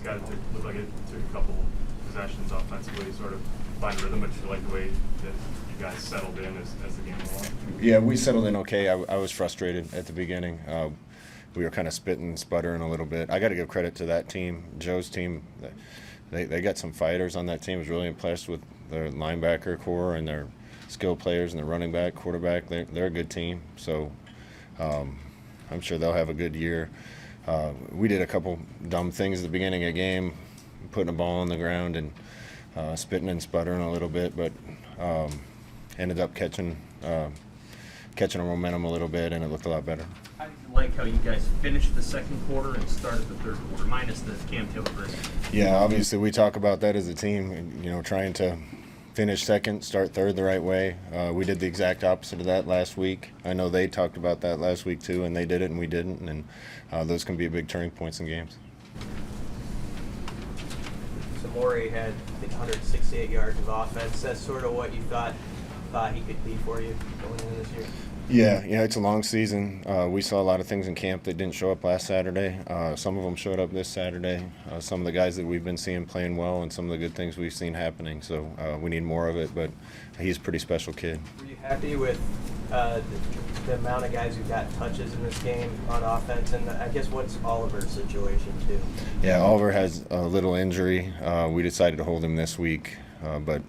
got it look like it took a couple possessions offensively to sort of find rhythm, but you like the way that you guys settled in as the game went along? Yeah, we settled in okay. I was frustrated at the beginning. We were kind of spitting and sputtering a little bit. I got to give credit to that team, Joe's team. They got some fighters on that team. I was really impressed with their linebacker core and their skill players and their running back, quarterback. They're a good team. So I'm sure they'll have a good year. We did a couple dumb things at the beginning of the game, putting a ball on the ground and spitting and sputtering a little bit, but ended up catching our momentum a little bit, and it looked a lot better. How did you like how you guys finished the second quarter and started the third quarter, minus the Cam Taylor break? Yeah, obviously we talk about that as a team, trying to finish second, start third the right way. We did the exact opposite of that last week. I know they talked about that last week too, and they did it and we didn't, and those can be big turning points in games. Morey had 168 yards of offense. That's sort of what you thought he could be for you going into this year? Yeah, it's a long season. We saw a lot of things in camp that didn't show up last Saturday. Some of them showed up this Saturday. Some of the guys that we've been seeing playing well and some of the good things we've seen happening. So we need more of it, but he's a pretty special kid. Were you happy with the amount of guys who got touches in this game on offense? And I guess what's Oliver's situation too? Yeah, Oliver has a little injury. We decided to hold him this week, but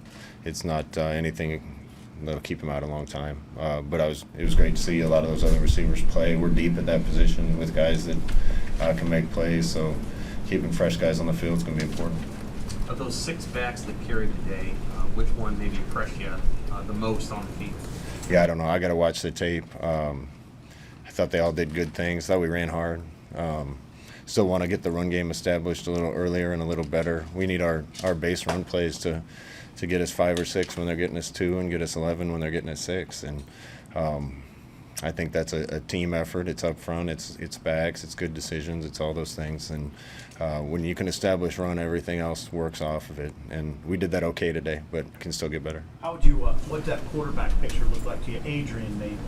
it's not anything that'll keep him out a long time. But it was great to see a lot of those other receivers play. We're deep at that position with guys that can make plays, so keeping fresh guys on the field is going to be important. Of those 6 backs that carried today, which one maybe impressed you the most on the field? Yeah, I don't know. I got to watch the tape. I thought they all did good things. Thought we ran hard. Still want to get the run game established a little earlier and a little better. We need our base run plays to get us 5 or 6 when they're getting us 2 and get us 11 when they're getting us 6. And I think that's a team effort. It's up front. It's backs. It's good decisions. It's all those things. And when you can establish run, everything else works off of it. And we did that okay today, but can still get better. How would you what that quarterback picture look like to you, Adrian mainly?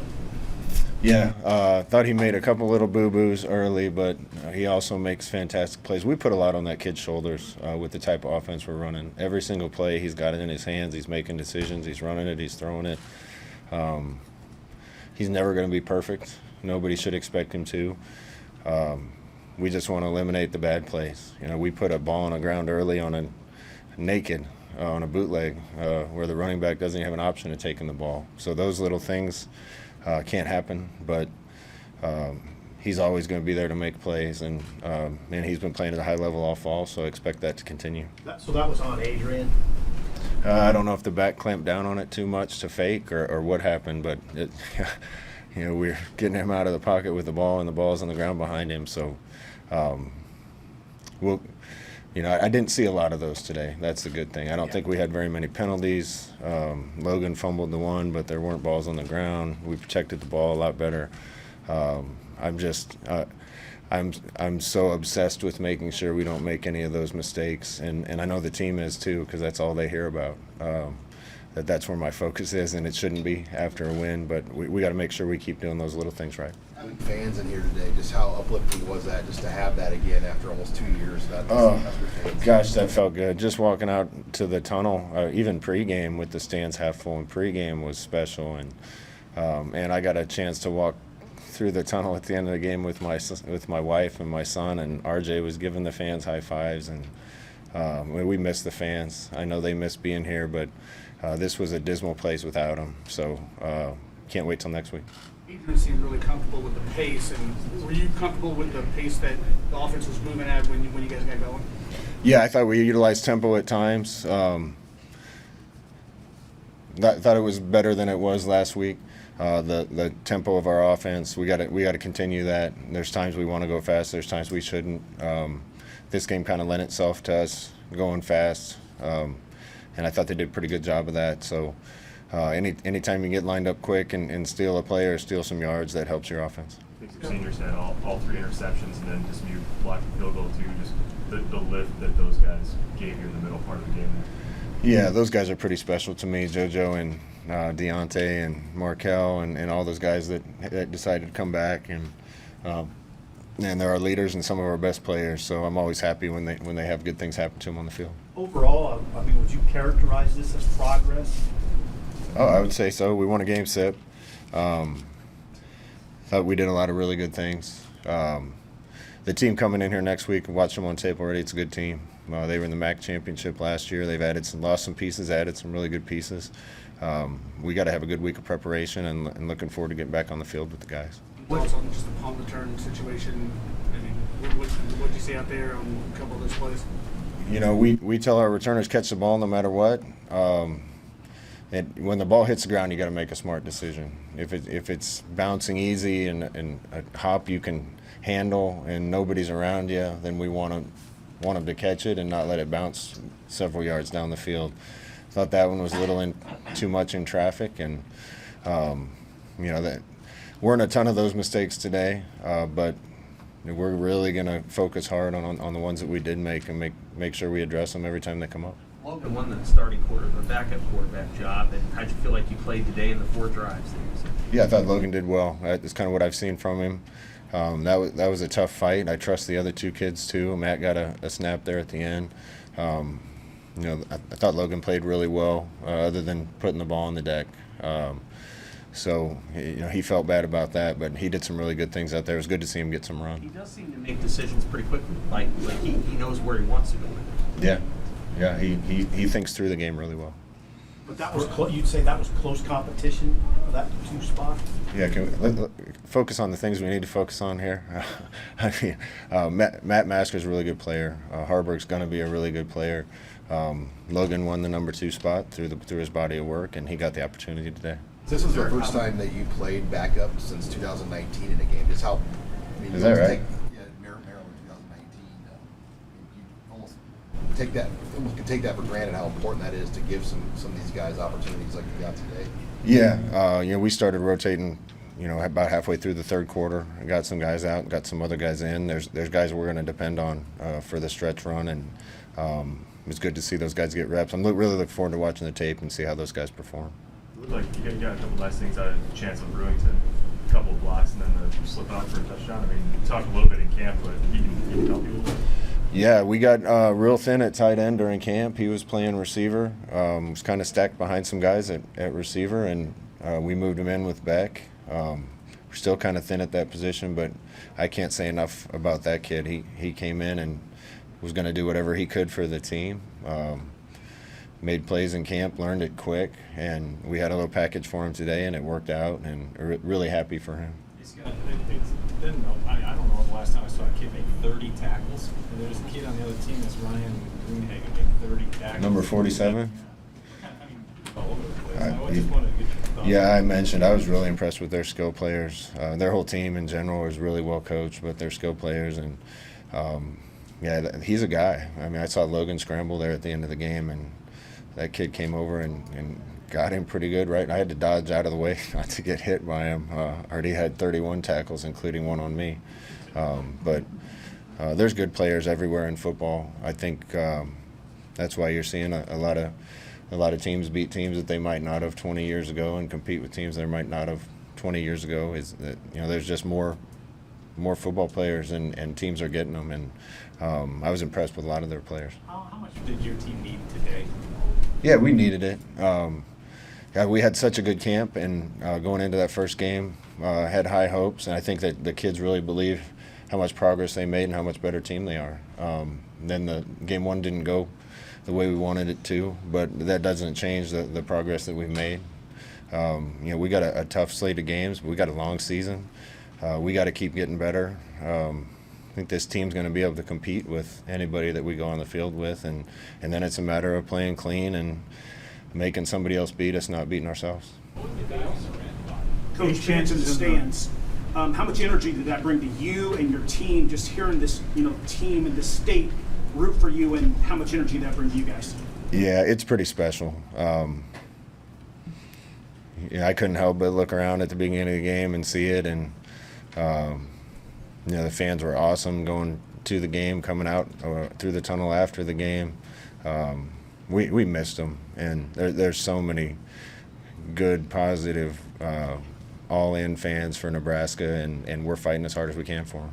Yeah, thought he made a couple little boo-boos early, but he also makes fantastic plays. We put a lot on that kid's shoulders with the type of offense we're running. Every single play, he's got it in his hands. He's making decisions. He's running it. He's throwing it. He's never going to be perfect. Nobody should expect him to. We just want to eliminate the bad plays. We put a ball on the ground early on a naked, on a bootleg, where the running back doesn't have an option of taking the ball. So those little things can't happen, but he's always going to be there to make plays, and he's been playing at a high level all fall, so I expect that to continue. So that was on Adrian? I don't know if the back clamped down on it too much to fake or what happened, but we're getting him out of the pocket with the ball, and the ball's on the ground behind him, so I didn't see a lot of those today. That's the good thing. I don't think we had very many penalties. Logan fumbled the one, but there weren't balls on the ground. We protected the ball a lot better. I'm so obsessed with making sure we don't make any of those mistakes, and I know the team is too, because that's all they hear about. That's where my focus is, and it shouldn't be after a win, but we got to make sure we keep doing those little things right. Having fans in here today, just how uplifting was that, just to have that again after almost 2 years? Gosh, that felt good. Just walking out to the tunnel, even pregame with the stands half full, and pregame was special, and I got a chance to walk through the tunnel at the end of the game with my wife and my son, and RJ was giving the fans high fives, and we missed the fans. I know they missed being here, but this was a dismal place without them, so can't wait till next week. Adrian seemed really comfortable with the pace, and were you comfortable with the pace that the offense was moving at when you guys got going? Yeah, I thought we utilized tempo at times. Thought it was better than it was last week. The tempo of our offense, we got to continue that. There's times we want to go fast. There's times we shouldn't. This game kind of lent itself to us going fast, and I thought they did a pretty good job of that. So anytime you get lined up quick and steal a play or steal some yards, that helps your offense. I think your seniors had all 3 interceptions, and then just you blocked the field goal too. Just the lift that those guys gave you in the middle part of the game. Yeah, those guys are pretty special to me, JoJo and Deontay and Markel and all those guys that decided to come back. And and they're our leaders and some of our best players. So I'm always happy when they have good things happen to them on the field. Overall, I mean, would you characterize this as progress? Oh, I would say so. We won a game SIP. Thought we did a lot of really good things. The team coming in here next week, watch them on tape already. It's a good team. They were in the MAC championship last year. They've lost some pieces, added some really good pieces. We got to have a good week of preparation, and looking forward to getting back on the field with the guys. Thoughts on just the punt return situation? I mean, what did you see out there on a couple of those plays? You know, we tell our returners catch the ball no matter what. When the ball hits the ground, you got to make a smart decision. If it's bouncing easy and a hop you can handle and nobody's around you, then we want them to catch it and not let it bounce several yards down the field. Thought that one was a little too much in traffic, and you know, that weren't a ton of those mistakes today, but we're really going to focus hard on the ones that we did make and make sure we address them every time they come up. Logan won the starting the backup quarterback job, and how'd you feel like you played today in the 4 drives that you said? Yeah, I thought Logan did well. That's kind of what I've seen from him. That was a tough fight. I trust the other 2 kids too. Matt got a snap there at the end. You know, I thought Logan played really well, other than putting the ball on the deck. So, you know, he felt bad about that, but he did some really good things out there. It was good to see him get some run. He does seem to make decisions pretty quickly. Like he knows where he wants to go. Yeah, he thinks through the game really well. But that was you'd say that was close competition for that 2 spot? Yeah, let focus on the things we need to focus on here. I mean, Matt Masker's a really good player. Harburg's going to be a really good player. Logan won the number 2 spot through his body of work, and he got the opportunity today. This was the first time that you played backup since 2019 in a game. Just how? I mean, Is that right? Yeah, Maryland 2019. You almost can take that for granted how important that is to give some of these guys opportunities like you got today. Yeah, you know, we started rotating, you know, about halfway through the 3rd quarter. I got some guys out, got some other guys in. There's guys we're going to depend on for the stretch run, and it was good to see those guys get reps. I'm really looking forward to watching the tape and see how those guys perform. It looked like you got a couple nice things out of Chance of Brewington, a couple of blocks, and then the slip out for a touchdown. I mean, you talked a little bit in camp, but he can help you a little bit. Yeah, we got real thin at tight end during camp. He was playing receiver. Was kind of stacked behind some guys at receiver, and we moved him in with Beck. We're still kind of thin at that position, but I can't say enough about that kid. He came in and was going to do whatever he could for the team. Made plays in camp, learned it quick, and we had a little package for him today, and it worked out, and really happy for him. It's been, I don't know the last time I saw a kid make 30 tackles. And there's a kid on the other team that's Ryan Greenhagen make 30 tackles. Number 47? I mean, all over the place. I just wanted to get your thoughts. Yeah, I mentioned I was really impressed with their skill players. Their whole team in general is really well coached, but their skill players, and yeah, he's a guy. I mean, I saw Logan scramble there at the end of the game, and that kid came over and got him pretty good, right? I had to dodge out of the way not to get hit by him. Already had 31 tackles, including one on me. But there's good players everywhere in football. I think that's why you're seeing a lot of teams beat teams that they might not have 20 years ago, and compete with teams they might not have 20 years ago. Is that, you know, there's just more football players, and teams are getting them. And I was impressed with a lot of their players. How much did your team need today? Yeah, we needed it. We had such a good camp, and going into that first game, had high hopes, and I think that the kids really believe how much progress they made and how much better team they are. Then the game 1 didn't go the way we wanted it to, but that doesn't change the progress that we've made. You know, we got a tough slate of games, but we got a long season. We got to keep getting better. I think this team's going to be able to compete with anybody that we go on the field with, and then it's a matter of playing clean and making somebody else beat us, not beating ourselves. Coach Chance in the stands. How much energy did that bring to you and your team? Just hearing this, team in the state root for you, and how much energy that brings to you guys? Yeah, it's pretty special. I couldn't help but look around at the beginning of the game and see it, and the fans were awesome going to the game, coming out through the tunnel after the game. We missed them, and there's so many good, positive, all-in fans for Nebraska, and we're fighting as hard as we can for them.